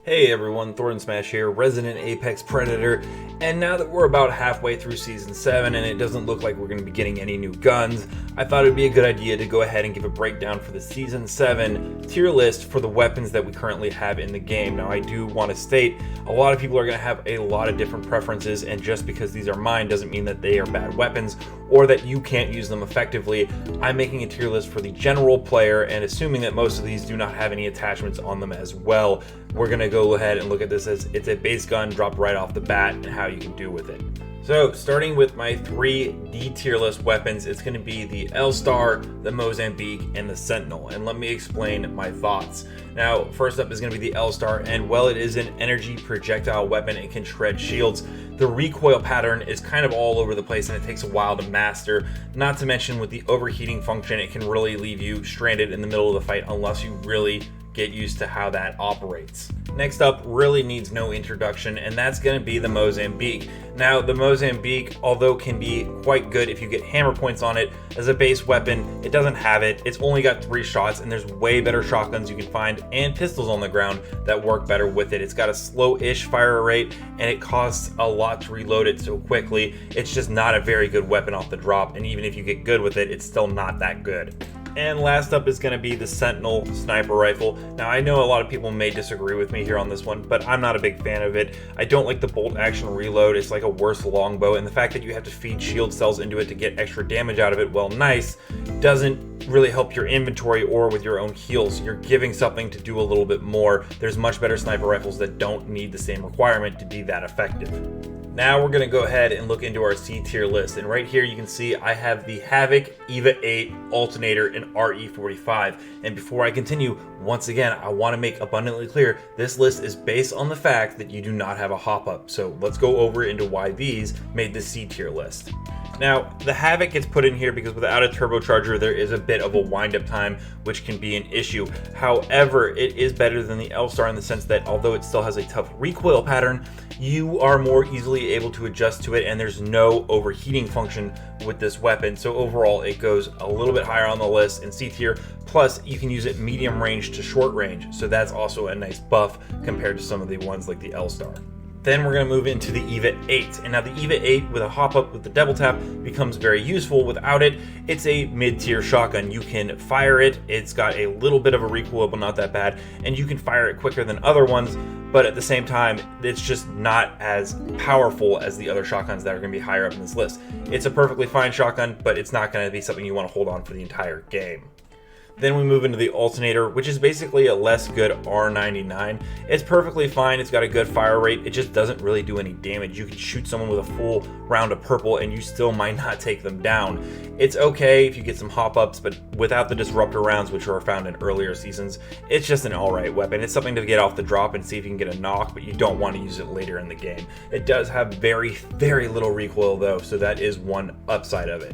Hey everyone, Thornton Smash here, Resident Apex Predator, and now that we're about halfway through Season 7 and it doesn't look like we're going to be getting any new guns, I thought it would be a good idea to go ahead and give a breakdown for the Season 7 tier list for the weapons that we currently have in the game. Now I do want to state, a lot of people are going to have a lot of different preferences, and just because these are mine doesn't mean that they are bad weapons or that you can't use them effectively. I'm making a tier list for the general player, and assuming that most of these do not have any attachments on them as well, we're going to go ahead and look at this as it's a base gun dropped right off the bat and how you can do with it. So starting with my three D tier list weapons, it's going to be the L-Star, the Mozambique, and the Sentinel, and let me explain my thoughts. Now first up is going to be the L-Star, and while it is an energy projectile weapon, it can shred shields. The recoil pattern is kind of all over the place and it takes a while to master, not to mention with the overheating function it can really leave you stranded in the middle of the fight unless you really get used to how that operates. Next up really needs no introduction, and that's going to be the Mozambique. Now the Mozambique, although can be quite good if you get hammer points on it as a base weapon, it doesn't have it. It's only got 3 shots, and there's way better shotguns you can find and pistols on the ground that work better with it. It's got a slow-ish fire rate and it costs a lot to reload it so quickly. It's just not a very good weapon off the drop, and even if you get good with it, it's still not that good. And last up is going to be the Sentinel sniper rifle. Now I know a lot of people may disagree with me here on this one, but I'm not a big fan of it. I don't like the bolt action reload. It's like a worse longbow, and the fact that you have to feed shield cells into it to get extra damage out of it, well, nice, doesn't really help your inventory or with your own heals. You're giving something to do a little bit more. There's much better sniper rifles that don't need the same requirement to be that effective. Now we're going to go ahead and look into our C tier list, and right here you can see I have the Havoc, EVA 8, Alternator, and RE45. And before I continue, once again, I want to make abundantly clear, this list is based on the fact that you do not have a hop-up. So let's go over into why these made the C tier list. Now, the Havoc gets put in here because without a turbocharger, there is a bit of a wind-up time, which can be an issue. However, it is better than the L-Star in the sense that although it still has a tough recoil pattern, you are more easily able to adjust to it, and there's no overheating function with this weapon. So overall, it goes a little bit higher on the list in C tier. Plus, you can use it medium range to short range, so that's also a nice buff compared to some of the ones like the L-Star. Then we're going to move into the EVA 8, and now the EVA 8 with a hop-up with the double tap becomes very useful. Without it, it's a mid-tier shotgun. You can fire it, it's got a little bit of a recoil, but not that bad, and you can fire it quicker than other ones, but at the same time, it's just not as powerful as the other shotguns that are going to be higher up in this list. It's a perfectly fine shotgun, but it's not going to be something you want to hold on for the entire game. Then we move into the Alternator, which is basically a less good R99. It's perfectly fine, it's got a good fire rate, it just doesn't really do any damage. You can shoot someone with a full round of purple and you still might not take them down. It's okay if you get some hop-ups, but without the disruptor rounds, which are found in earlier seasons, it's just an alright weapon. It's something to get off the drop and see if you can get a knock, but you don't want to use it later in the game. It does have very, very little recoil though, so that is one upside of it.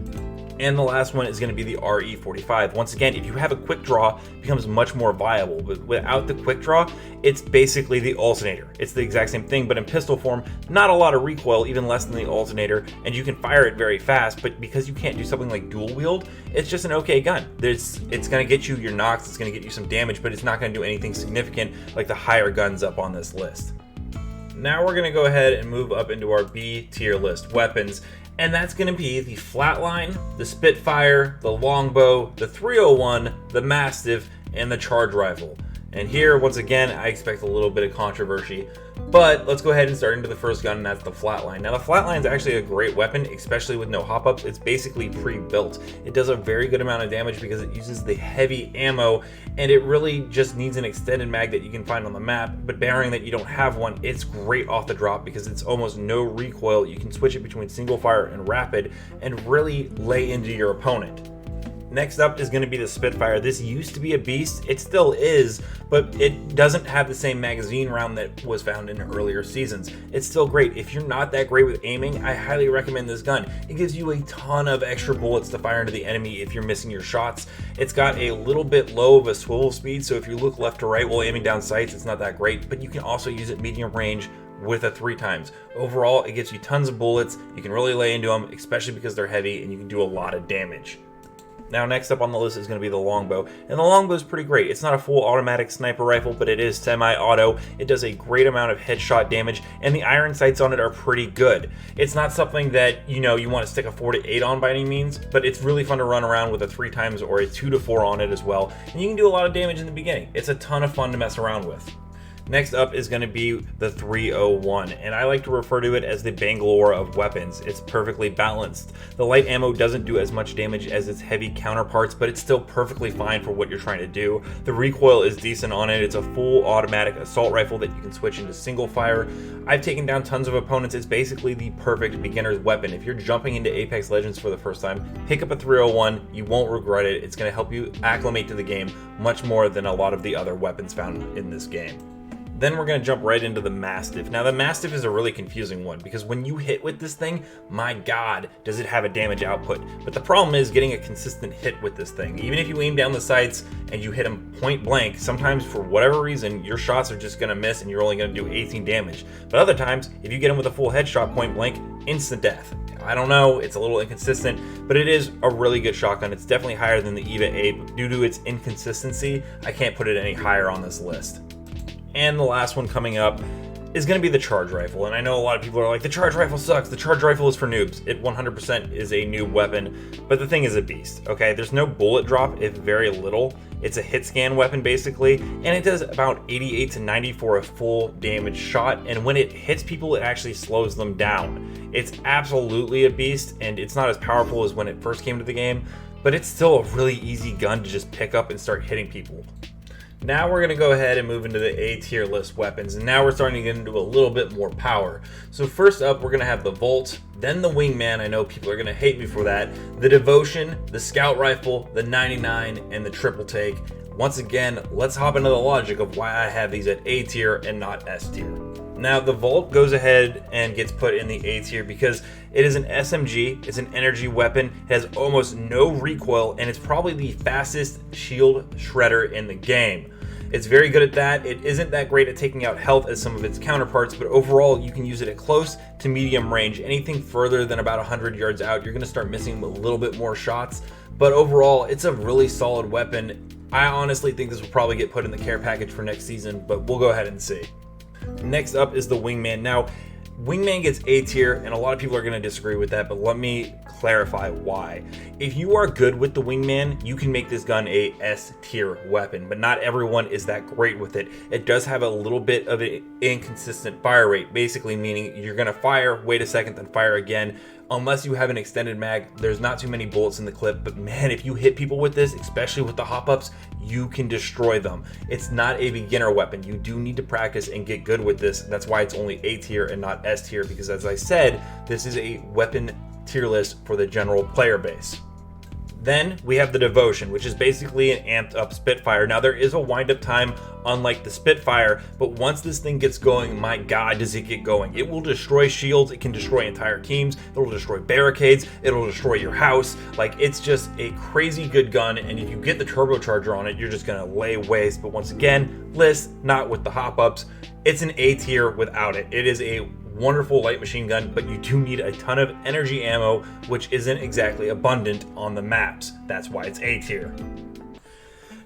And the last one is going to be the RE45. Once again, if you have a quick draw, it becomes much more viable. But without the quick draw, it's basically the Alternator. It's the exact same thing, but in pistol form, not a lot of recoil, even less than the Alternator, and you can fire it very fast, but because you can't do something like dual wield, it's just an okay gun. It's going to get you your knocks, it's going to get you some damage, but it's not going to do anything significant like the higher guns up on this list. Now we're going to go ahead and move up into our B tier list weapons, and that's going to be the Flatline, the Spitfire, the Longbow, the 301, the Mastiff, and the Charge Rifle. And here, once again, I expect a little bit of controversy, but let's go ahead and start into the first gun, and that's the Flatline. Now, the Flatline is actually a great weapon, especially with no hop-ups. It's basically pre-built. It does a very good amount of damage because it uses the heavy ammo, and it really just needs an extended mag that you can find on the map, but bearing that you don't have one, it's great off the drop because it's almost no recoil. You can switch it between single fire and rapid and really lay into your opponent. Next up is going to be the Spitfire. This used to be a beast, it still is, but it doesn't have the same magazine round that was found in earlier seasons. It's still great. If you're not that great with aiming, I highly recommend this gun. It gives you a ton of extra bullets to fire into the enemy if you're missing your shots. It's got a little bit low of a swivel speed, so if you look left to right while aiming down sights, it's not that great, but you can also use it medium range with a 3x. Overall, it gives you tons of bullets. You can really lay into them, especially because they're heavy, and you can do a lot of damage. Now next up on the list is going to be the Longbow, and the Longbow is pretty great. It's not a full automatic sniper rifle, but it is semi-auto. It does a great amount of headshot damage, and the iron sights on it are pretty good. It's not something that, you know, you want to stick a 4 to 8 on by any means, but it's really fun to run around with a 3 times or a 2 to 4 on it as well, and you can do a lot of damage in the beginning. It's a ton of fun to mess around with. Next up is going to be the 301, and I like to refer to it as the Bangalore of weapons. It's perfectly balanced. The light ammo doesn't do as much damage as its heavy counterparts, but it's still perfectly fine for what you're trying to do. The recoil is decent on it. It's a full automatic assault rifle that you can switch into single fire. I've taken down tons of opponents. It's basically the perfect beginner's weapon. If you're jumping into Apex Legends for the first time, pick up a 301. You won't regret it. It's going to help you acclimate to the game much more than a lot of the other weapons found in this game. Then we're going to jump right into the Mastiff. Now the Mastiff is a really confusing one because when you hit with this thing, my god, does it have a damage output. But the problem is getting a consistent hit with this thing. Even if you aim down the sights and you hit them point blank, sometimes for whatever reason, your shots are just going to miss and you're only going to do 18 damage. But other times, if you get them with a full headshot point blank, instant death. I don't know, it's a little inconsistent, but it is a really good shotgun. It's definitely higher than the EVA 8, but due to its inconsistency, I can't put it any higher on this list. And the last one coming up is going to be the charge rifle. And I know a lot of people are like, the charge rifle sucks. The charge rifle is for noobs. It 100% is a noob weapon, but the thing is a beast, okay? There's no bullet drop, if very little. It's a hit scan weapon basically, and it does about 88 to 90 for a full damage shot. And when it hits people, it actually slows them down. It's absolutely a beast, and it's not as powerful as when it first came to the game, but it's still a really easy gun to just pick up and start hitting people. Now we're going to go ahead and move into the A tier list weapons, and now we're starting to get into a little bit more power. So first up, we're going to have the Volt, then the Wingman. I know people are going to hate me for that. The Devotion, the Scout Rifle, the 99, and the Triple Take. Once again, let's hop into the logic of why I have these at A tier and not S tier. Now the Volt goes ahead and gets put in the A tier because it is an SMG, it's an energy weapon, it has almost no recoil, and it's probably the fastest shield shredder in the game. It's very good at that. It isn't that great at taking out health as some of its counterparts, but overall you can use it at close to medium range. Anything further than about 100 yards out, you're going to start missing a little bit more shots, but overall it's a really solid weapon. I honestly think this will probably get put in the care package for next season, but we'll go ahead and see. Next up is the Wingman. Now, Wingman gets A tier, and a lot of people are going to disagree with that, but let me clarify why. If you are good with the Wingman, you can make this gun a S tier weapon, but not everyone is that great with it. It does have a little bit of an inconsistent fire rate, basically meaning you're going to fire, wait a second, then fire again. Unless you have an extended mag, there's not too many bullets in the clip, but man, if you hit people with this, especially with the hop-ups, you can destroy them. It's not a beginner weapon. You do need to practice and get good with this. That's why it's only A tier and not S tier, because as I said, this is a weapon tier list for the general player base. Then we have the Devotion, which is basically an amped up Spitfire. Now there is a wind up time unlike the Spitfire, but once this thing gets going, my god does it get going. It will destroy shields, it can destroy entire teams, it will destroy barricades, it'll destroy your house. Like, it's just a crazy good gun, and if you get the turbocharger on it, you're just gonna lay waste. But once again, list not with the hop-ups. It's an A tier without it. It is a wonderful light machine gun, but you do need a ton of energy ammo, which isn't exactly abundant on the maps. That's why it's A tier.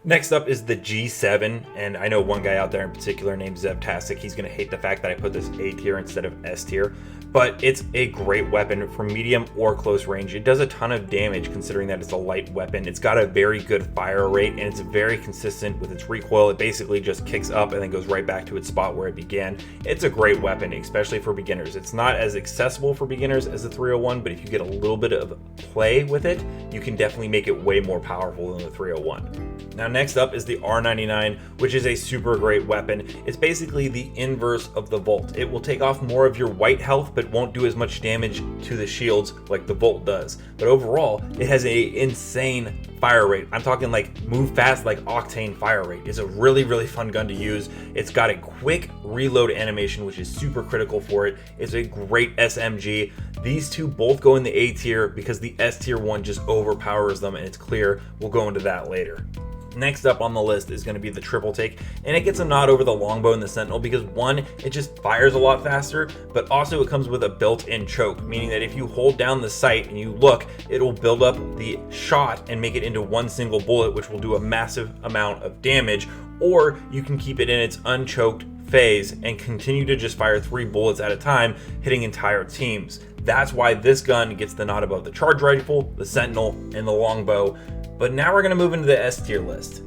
Next up is the G7, and I know one guy out there in particular named Zevtastic. He's going to hate the fact that I put this A tier instead of S tier, but it's a great weapon for medium or close range. It does a ton of damage considering that it's a light weapon. It's got a very good fire rate, and it's very consistent with its recoil. It basically just kicks up and then goes right back to its spot where it began. It's a great weapon, especially for beginners. It's not as accessible for beginners as the 301, but if you get a little bit of play with it, you can definitely make it way more powerful than the 301. Now next up is the R99, which is a super great weapon. It's basically the inverse of the Volt. It will take off more of your white health, but won't do as much damage to the shields like the Volt does. But overall, it has an insane fire rate. I'm talking like move fast like Octane fire rate. It's a really, really fun gun to use. It's got a quick reload animation, which is super critical for it. It's a great SMG. These two both go in the A tier because the S tier one just overpowers them, and it's clear. We'll go into that later. Next up on the list is going to be the triple take, and it gets a nod over the Longbow and the Sentinel because one, it just fires a lot faster, but also it comes with a built-in choke, meaning that if you hold down the sight and you look, it'll build up the shot and make it into one single bullet, which will do a massive amount of damage, or you can keep it in its unchoked phase and continue to just fire 3 bullets at a time, hitting entire teams. That's why this gun gets the nod above the charge rifle, the Sentinel, and the Longbow. But now we're going to move into the S tier list.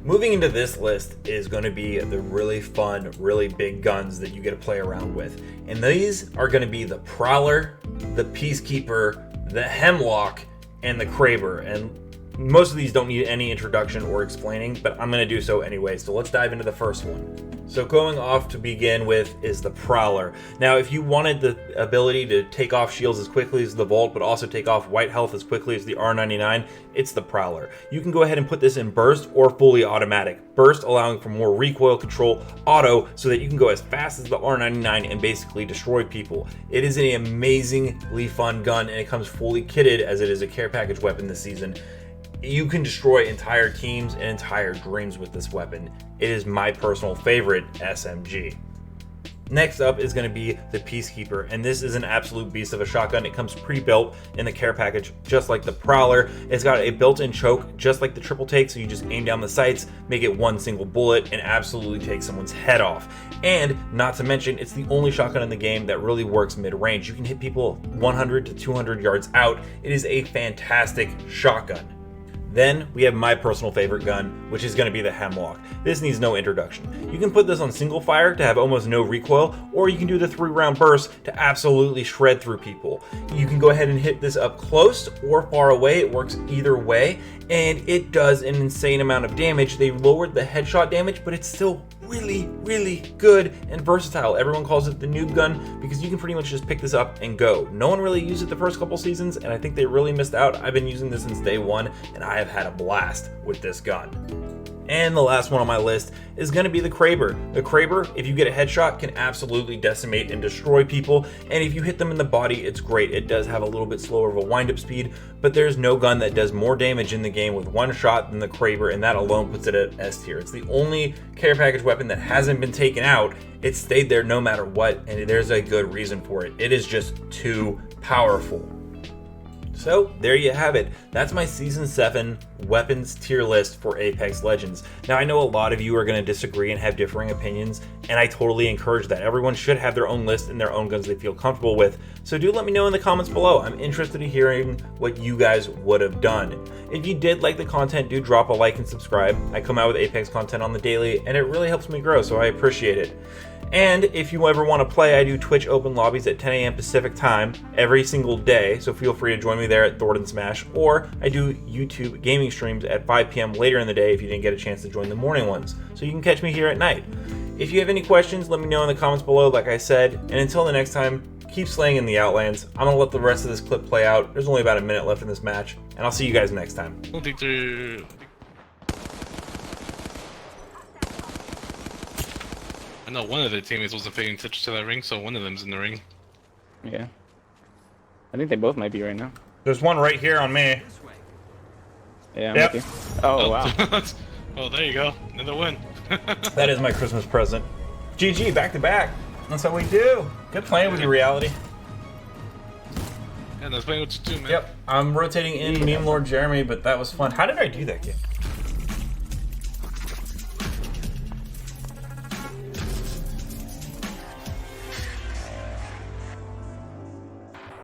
Moving into this list is going to be the really fun, really big guns that you get to play around with. And these are going to be the Prowler, the Peacekeeper, the Hemlock, and the Kraber. And most of these don't need any introduction or explaining, but I'm going to do so anyway. So let's dive into the first one. So going off to begin with is the Prowler. Now, if you wanted the ability to take off shields as quickly as the Volt, but also take off white health as quickly as the R99, it's the Prowler. You can go ahead and put this in burst or fully automatic. Burst allowing for more recoil control, auto, so that you can go as fast as the R99 and basically destroy people. It is an amazingly fun gun, and it comes fully kitted as it is a care package weapon this season. You can destroy entire teams and entire dreams with this weapon. It is my personal favorite SMG. Next up is going to be the Peacekeeper, and this is an absolute beast of a shotgun. It comes pre-built in the care package, just like the Prowler. It's got a built-in choke, just like the triple take, so you just aim down the sights, make it one single bullet, and absolutely take someone's head off. And not to mention, it's the only shotgun in the game that really works mid-range. You can hit people 100 to 200 yards out. It is a fantastic shotgun. Then we have my personal favorite gun, which is going to be the Hemlock. This needs no introduction. You can put this on single fire to have almost no recoil, or you can do the 3-round burst to absolutely shred through people. You can go ahead and hit this up close or far away. It works either way, and it does an insane amount of damage. They lowered the headshot damage, but it's still really good and versatile. Everyone calls it the Noob gun because you can pretty much just pick this up and go. No one really used it the first couple seasons, and I think they really missed out. I've been using this since day one, and I have had a blast with this gun. And the last one on my list is going to be the Kraber. The Kraber, if you get a headshot, can absolutely decimate and destroy people, and if you hit them in the body, it's great. It does have a little bit slower of a wind-up speed, but there's no gun that does more damage in the game with one shot than the Kraber, and that alone puts it at S tier. It's the only care package weapon that hasn't been taken out. It stayed there no matter what, and there's a good reason for it. It is just too powerful. So there you have it. That's my Season 7 weapons tier list for Apex Legends. Now I know a lot of you are going to disagree and have differing opinions, and I totally encourage that. Everyone should have their own list and their own guns they feel comfortable with. So do let me know in the comments below. I'm interested in hearing what you guys would have done. If you did like the content, do drop a like and subscribe. I come out with Apex content on the daily, and it really helps me grow, so I appreciate it. And if you ever want to play, I do Twitch open lobbies at 10 a.m. Pacific time every single day, so feel free to join me there at Thornton Smash, or I do YouTube gaming streams at 5 p.m. later in the day if you didn't get a chance to join the morning ones, so you can catch me here at night. If you have any questions, let me know in the comments below, like I said, and until the next time, keep slaying in the Outlands. I'm going to let the rest of this clip play out. There's only about a minute left in this match, and I'll see you guys next time. I know one of the teammates wasn't paying attention to that ring, so one of them's in the ring. Yeah. I think they both might be right now. There's one right here on me. Yeah, I'm Yep. with you. Oh, wow. Oh, there you go. Another win. That is my Christmas present. GG, back to back. That's how we do. Good playing with your reality. Yeah, that's playing what you do, man. Yep, I'm rotating in Meme Lord Jeremy, but that was fun. How did I do that game?